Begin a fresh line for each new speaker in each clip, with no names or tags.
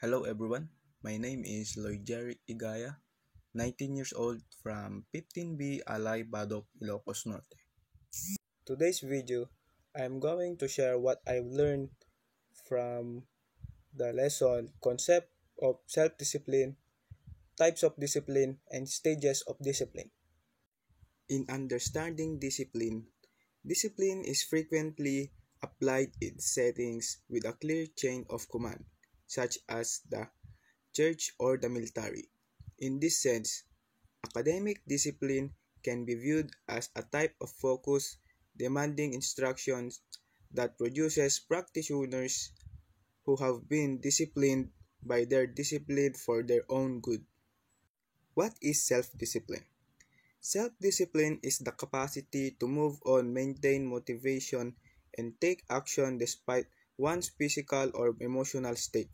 Hello everyone, my name is Lloyd Jerry Igaya, 19 years old from 15B Alay Badok, Ilocos Norte. Today's video, I'm going to share what I've learned from the lesson concept of self-discipline, types of discipline, and stages of discipline. In understanding discipline, discipline is frequently applied in settings with a clear chain of command, such as the church or the military. In this sense, academic discipline can be viewed as a type of focus, demanding instructions that produces practitioners who have been disciplined by their discipline for their own good. What is self-discipline? Self-discipline is the capacity to move on, maintain motivation, and take action despite one's physical or emotional state.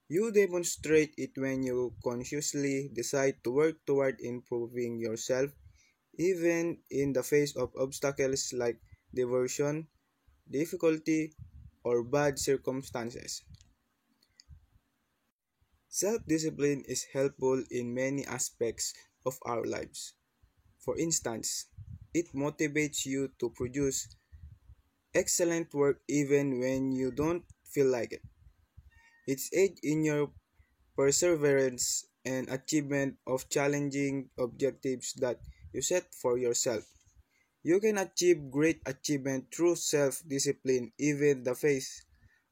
You demonstrate it when you consciously decide to work toward improving yourself, even in the face of obstacles like diversion, difficulty, or bad circumstances. Self-discipline is helpful in many aspects of our lives. For instance, it motivates you to produce excellent work even when you don't feel like it. It's aids in your perseverance and achievement of challenging objectives that you set for yourself. You can achieve great achievement through self-discipline even in the face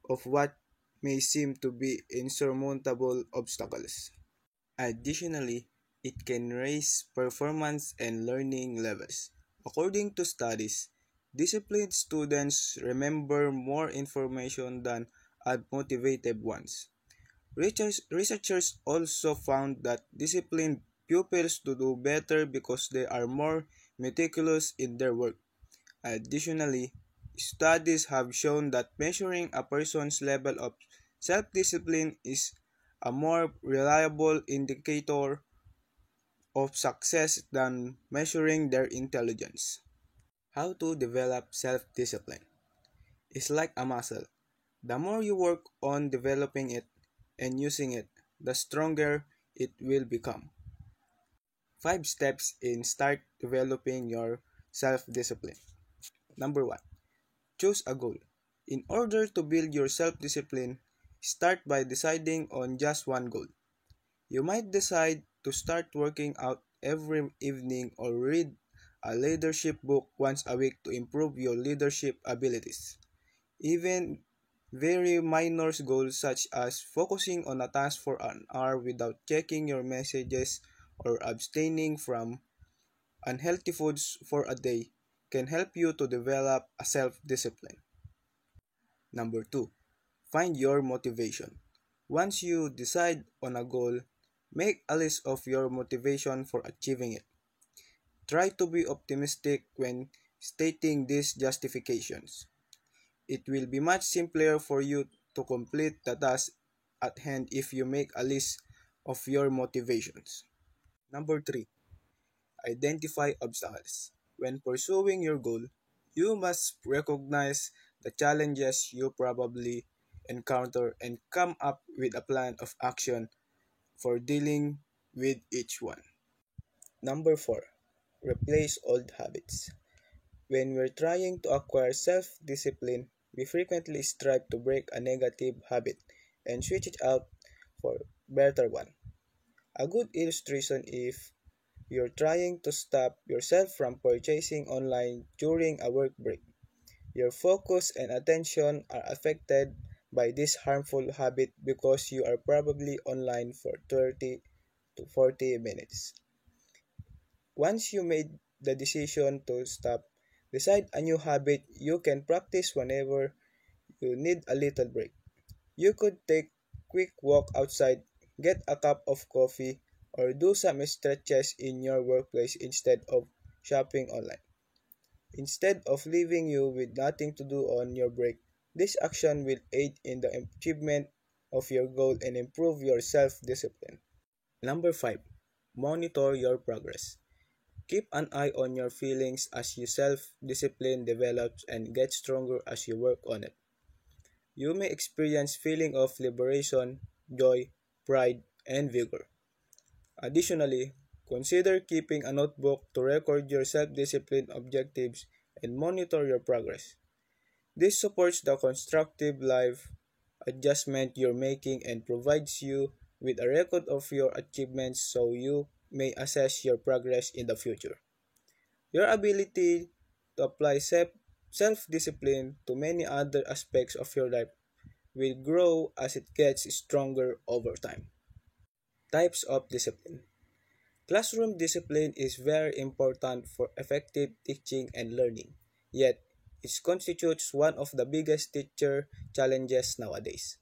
of what may seem to be insurmountable obstacles. Additionally, it can raise performance and learning levels. According to studies, disciplined students remember more information than unmotivated ones. Researchers also found that disciplined pupils do better because they are more meticulous in their work. Additionally, studies have shown that measuring a person's level of self-discipline is a more reliable indicator of success than measuring their intelligence. How to develop self-discipline? It's like a muscle. The more you work on developing it and using it, the stronger it will become. 5 steps in start developing your self-discipline. Number 1. Choose a goal. In order to build your self-discipline, start by deciding on just one goal. You might decide to start working out every evening or read a leadership book once a week to improve your leadership abilities. Even very minor goals such as focusing on a task for an hour without checking your messages or abstaining from unhealthy foods for a day can help you to develop a self-discipline. Number 2. Find your motivation. Once you decide on a goal, make a list of your motivation for achieving it. Try to be optimistic when stating these justifications. It will be much simpler for you to complete the task at hand if you make a list of your motivations. Number 3. Identify obstacles. When pursuing your goal, you must recognize the challenges you probably encounter and come up with a plan of action for dealing with each one. Number 4. Replace old habits. When we're trying to acquire self-discipline, we frequently strive to break a negative habit and switch it out for a better one. A good illustration if you're trying to stop yourself from purchasing online during a work break. Your focus and attention are affected by this harmful habit because you are probably online for 30 to 40 minutes. Once you made the decision to stop, decide a new habit you can practice whenever you need a little break. You could take quick walk outside, get a cup of coffee, or do some stretches in your workplace instead of shopping online. Instead of leaving you with nothing to do on your break, this action will aid in the achievement of your goal and improve your self-discipline. Number 5. Monitor your progress. Keep an eye on your feelings as your self-discipline develops and gets stronger as you work on it. You may experience feeling of liberation, joy, pride, and vigor. Additionally, consider keeping a notebook to record your self-discipline objectives and monitor your progress. This supports the constructive life adjustment you're making and provides you with a record of your achievements so you may assess your progress in the future. Your ability to apply self discipline to many other aspects of your life will grow as it gets stronger over time. Types of discipline. Classroom discipline is very important for effective teaching and learning, yet, it constitutes one of the biggest teacher challenges nowadays.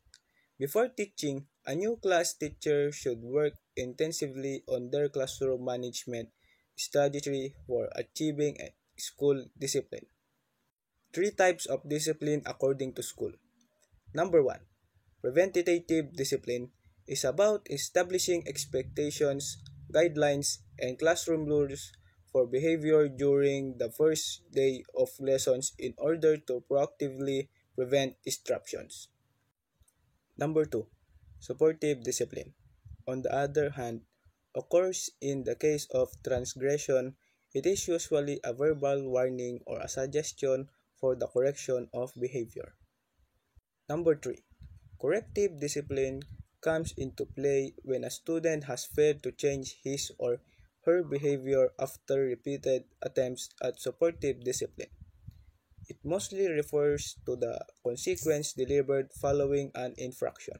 Before teaching, a new class teacher should work intensively on their classroom management strategy for achieving a school discipline. Three types of discipline according to school. Number one, preventative discipline is about establishing expectations, guidelines, and classroom rules for behavior during the first day of lessons in order to proactively prevent disruptions. Number two, supportive discipline, on the other hand, occurs in the case of transgression. It is usually a verbal warning or a suggestion for the correction of behavior. Number three, corrective discipline comes into play when a student has failed to change his or her behavior after repeated attempts at supportive discipline. It mostly refers to the consequence delivered following an infraction.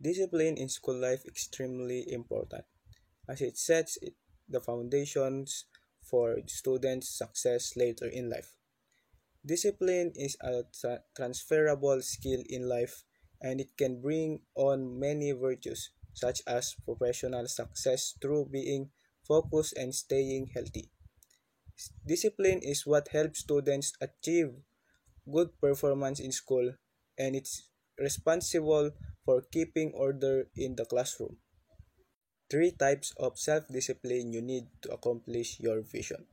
Discipline in school life is extremely important as it sets the foundations for students' success later in life. Discipline is a transferable skill in life and it can bring on many virtues such as professional success through being focused and staying healthy. Discipline is what helps students achieve good performance in school and it's responsible for keeping order in the classroom. Three types of self-discipline you need to accomplish your vision.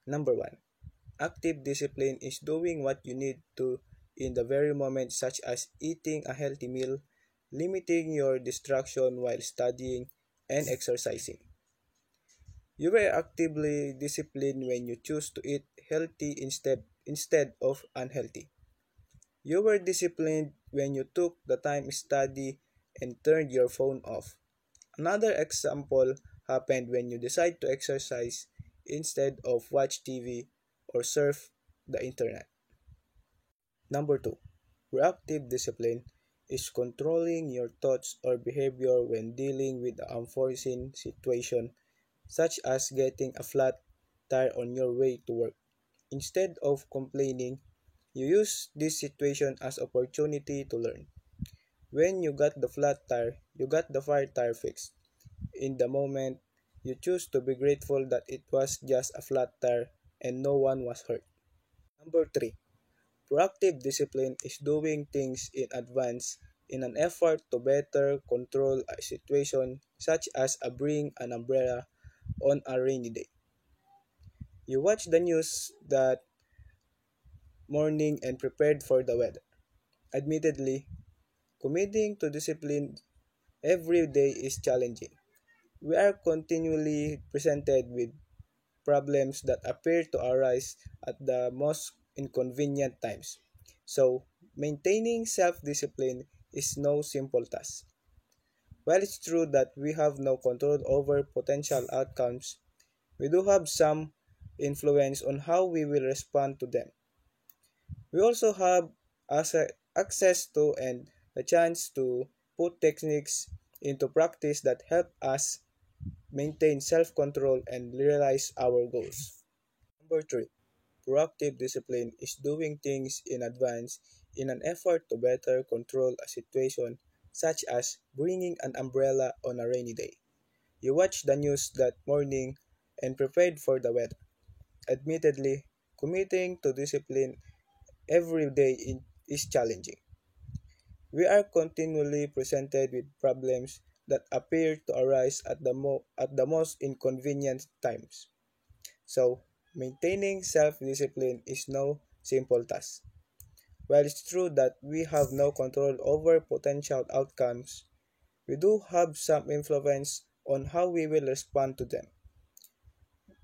Number one, active discipline is doing what you need to in the very moment, such as eating a healthy meal, limiting your distraction while studying, and exercising. You were actively disciplined when you choose to eat healthy instead of unhealthy. You were disciplined when you took the time to study and turned your phone off. Another example happened when you decide to exercise instead of watch TV or surf the internet. Number two, proactive discipline is controlling your thoughts or behavior when dealing with an unforeseen situation, such as getting a flat tire on your way to work. Instead of complaining, you use this situation as opportunity to learn. When you got the flat tire, you got the fire tire fixed. In the moment, you choose to be grateful that it was just a flat tire and no one was hurt. Number three, proactive discipline is doing things in advance in an effort to better control a situation such as a bring an umbrella on a rainy day. You watch the news that morning and prepared for the weather. Admittedly, committing to discipline every day is challenging. We are continually presented with problems that appear to arise at the most inconvenient times. So, maintaining self discipline is no simple task. While it's true that we have no control over potential outcomes, we do have some influence on how we will respond to them. We also have access to and the chance to put techniques into practice that help us maintain self control and realize our goals. Number three, proactive discipline is doing things in advance in an effort to better control a situation, such as bringing an umbrella on a rainy day. You watch the news that morning and prepared for the weather. Admittedly, committing to discipline every day is challenging. We are continually presented with problems that appear to arise at the most inconvenient times. So, maintaining self discipline is no simple task. While it's true that we have no control over potential outcomes, we do have some influence on how we will respond to them.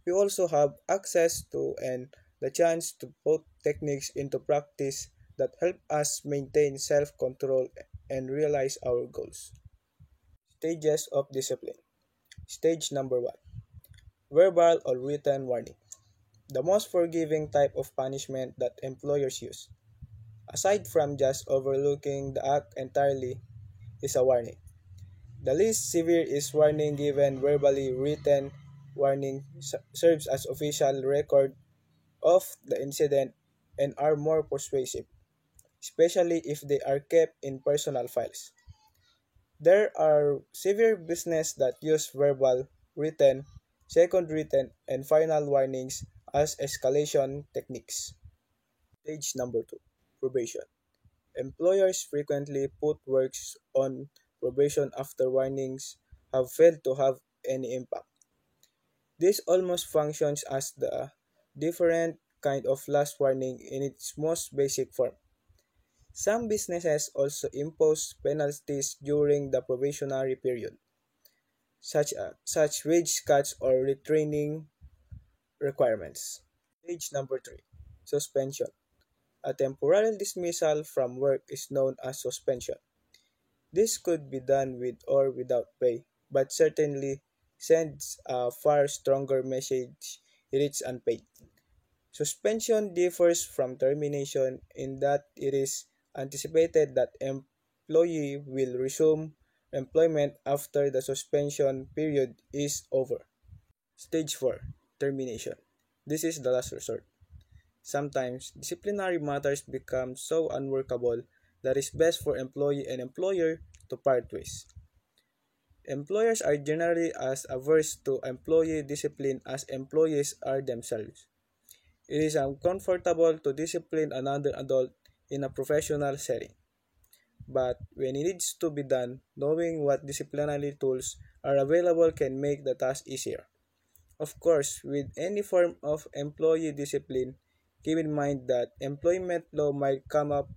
We also have access to and the chance to put techniques into practice that help us maintain self control and realize our goals. Stages of discipline. Stage number one, verbal or written warning. The most forgiving type of punishment that employers use, aside from just overlooking the act entirely, is a warning. The least severe is warning given verbally. Written warning serves as official record of the incident and are more persuasive, especially if they are kept in personal files. There are severe businesses that use verbal, written, second written, and final warnings as escalation techniques. Stage number two, probation. Employers frequently put workers on probation after warnings have failed to have any impact. This almost functions as the different kind of last warning in its most basic form. Some businesses also impose penalties during the probationary period, such wage cuts or retraining requirements. Stage number three, suspension. A temporary dismissal from work is known as suspension. This could be done with or without pay, but certainly sends a far stronger message it is unpaid. Suspension differs from termination in that it is anticipated that employee will resume employment after the suspension period is over. Stage 4, termination. This is the last resort. Sometimes disciplinary matters become so unworkable that it's best for employee and employer to part ways. Employers are generally as averse to employee discipline as employees are themselves. It is uncomfortable to discipline another adult in a professional setting, but when it needs to be done, knowing what disciplinary tools are available can make the task easier. Of course, with any form of employee discipline, keep in mind that employment law might come up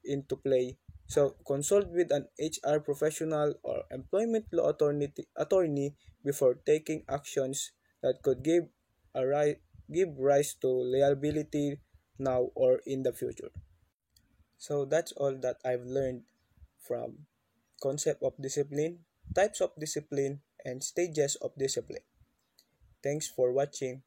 into play, so consult with an HR professional or employment law attorney before taking actions that could give rise to liability now or in the future. So that's all that I've learned from concept of discipline, types of discipline, and stages of discipline. Thanks for watching.